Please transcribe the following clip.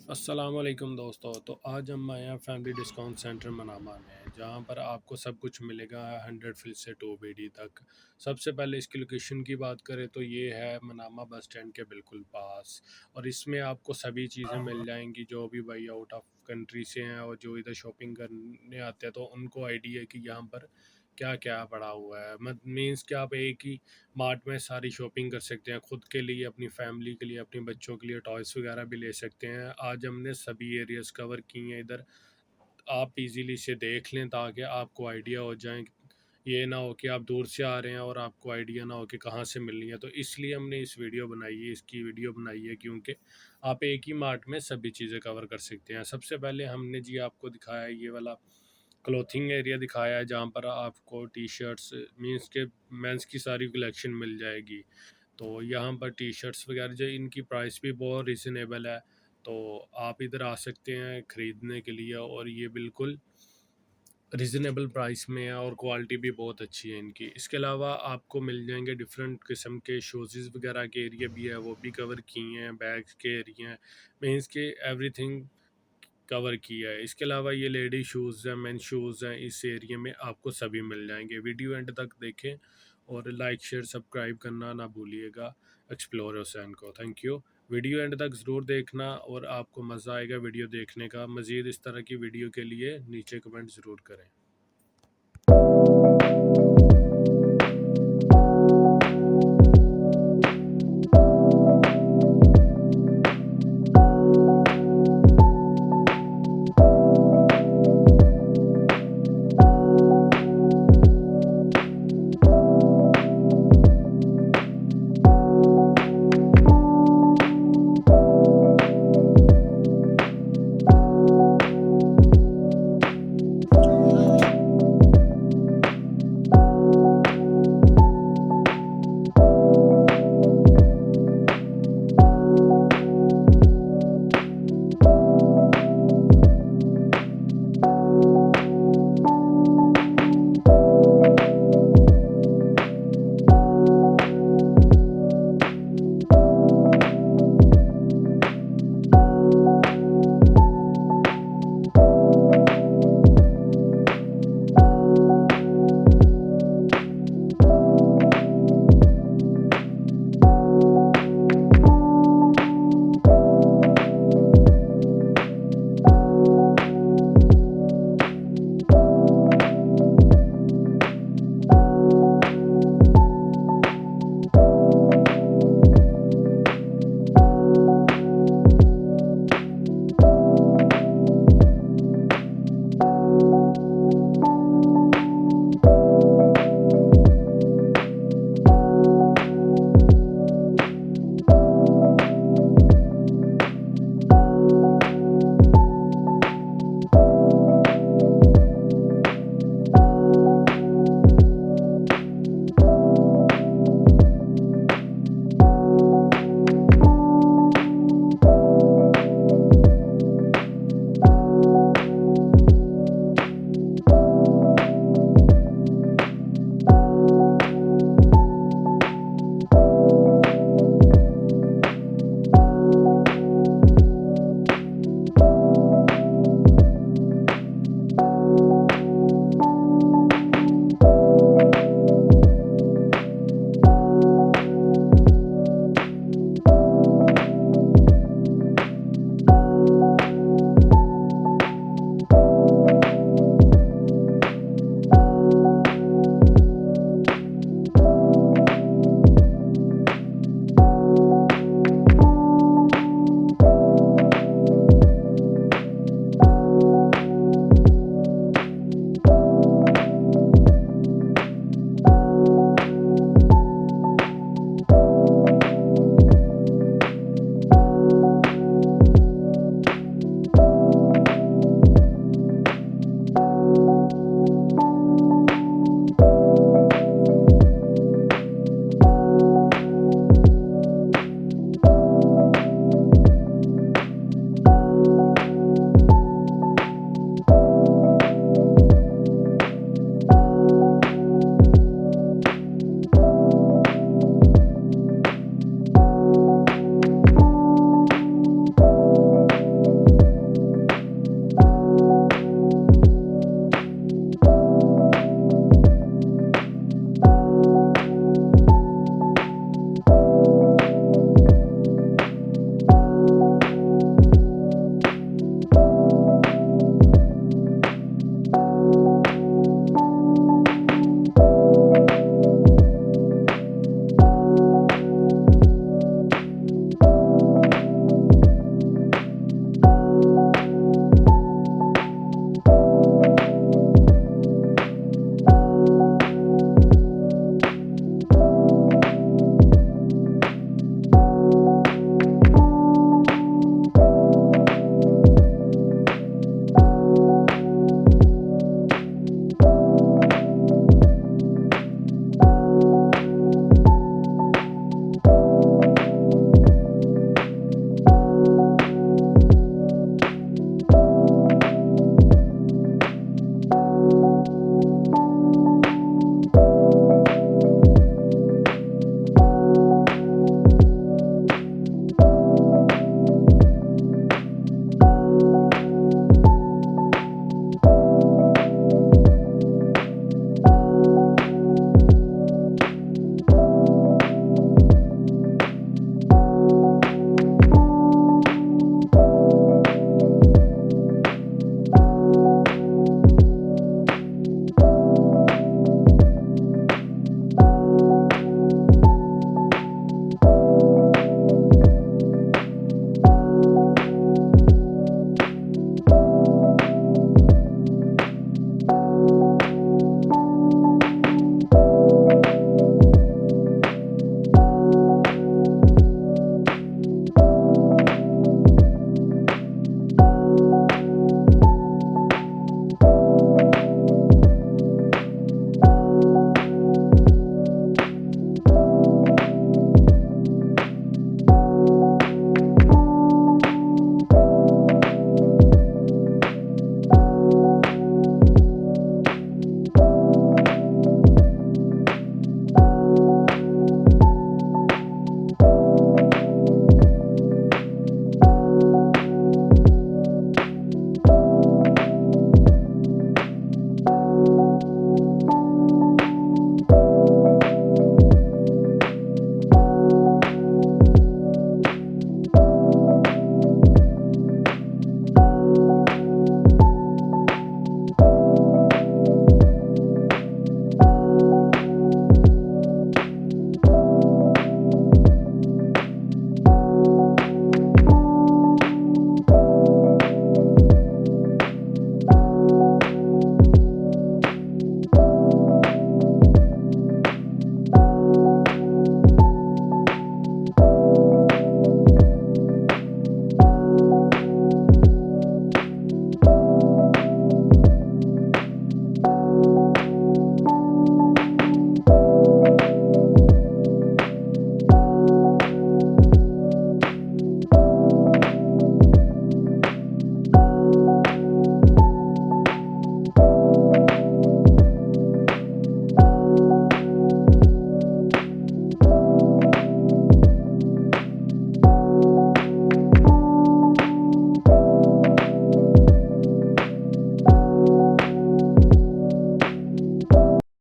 अस्सलाम वालेकुम दोस्तों। तो आज हम आए हैं फैमिली डिस्काउंट सेंटर मनामा में, जहां पर आपको सब कुछ मिलेगा 100 फीट से 2 BD तक। सबसे पहले इसकी लोकेशन की बात करें तो ये है मनामा बस स्टैंड के बिल्कुल पास। और इसमें आपको सभी चीज़ें मिल जाएंगी जो भी भाई आउट ऑफ कंट्री से हैं और जो इधर शॉपिंग करने आते हैं, तो उनको आइडिया है कि यहाँ पर क्या क्या पड़ा हुआ है। मत मीन्स कि आप एक ही मार्ट में सारी शॉपिंग कर सकते हैं, खुद के लिए, अपनी फैमिली के लिए, अपने बच्चों के लिए टॉयस वगैरह भी ले सकते हैं। आज हमने सभी एरियाज कवर किए हैं इधर। आप इजीली से देख लें ताकि आपको आइडिया हो जाए। ये ना हो कि आप दूर से आ रहे हैं और आपको आइडिया ना हो कि कहाँ से मिलनी है। तो इसलिए हमने इसकी वीडियो बनाई है, क्योंकि आप एक ही मार्ट में सभी चीज़ें कवर कर सकते हैं। सबसे पहले हमने जी आपको दिखाया है ये वाला क्लोथिंग एरिया दिखाया है, जहाँ पर आपको टी शर्ट्स मीन्स के मेंस की सारी कलेक्शन मिल जाएगी। तो यहाँ पर टी शर्ट्स वगैरह जो इनकी प्राइस भी बहुत रिजनेबल है। तो आप इधर आ सकते हैं ख़रीदने के लिए, और ये बिल्कुल रिजनेबल प्राइस में है और क्वालिटी भी बहुत अच्छी है इनकी। इसके अलावा आपको मिल जाएंगे डिफरेंट किस्म के शूज़ वगैरह के एरिया भी है, वो भी कवर किए हैं। बैग्स के एरिया हैं, मीन्स के एवरीथिंग कवर किया है। इसके अलावा ये लेडी शूज़ हैं, मेन शूज़ हैं, इस एरिया में आपको सभी मिल जाएंगे। वीडियो एंड तक देखें और लाइक शेयर सब्सक्राइब करना ना भूलिएगा एक्सप्लोर हुसैन को। Thank you. वीडियो एंड तक ज़रूर देखना और आपको मज़ा आएगा वीडियो देखने का। मज़ीद इस तरह की वीडियो के लिए नीचे कमेंट ज़रूर करें।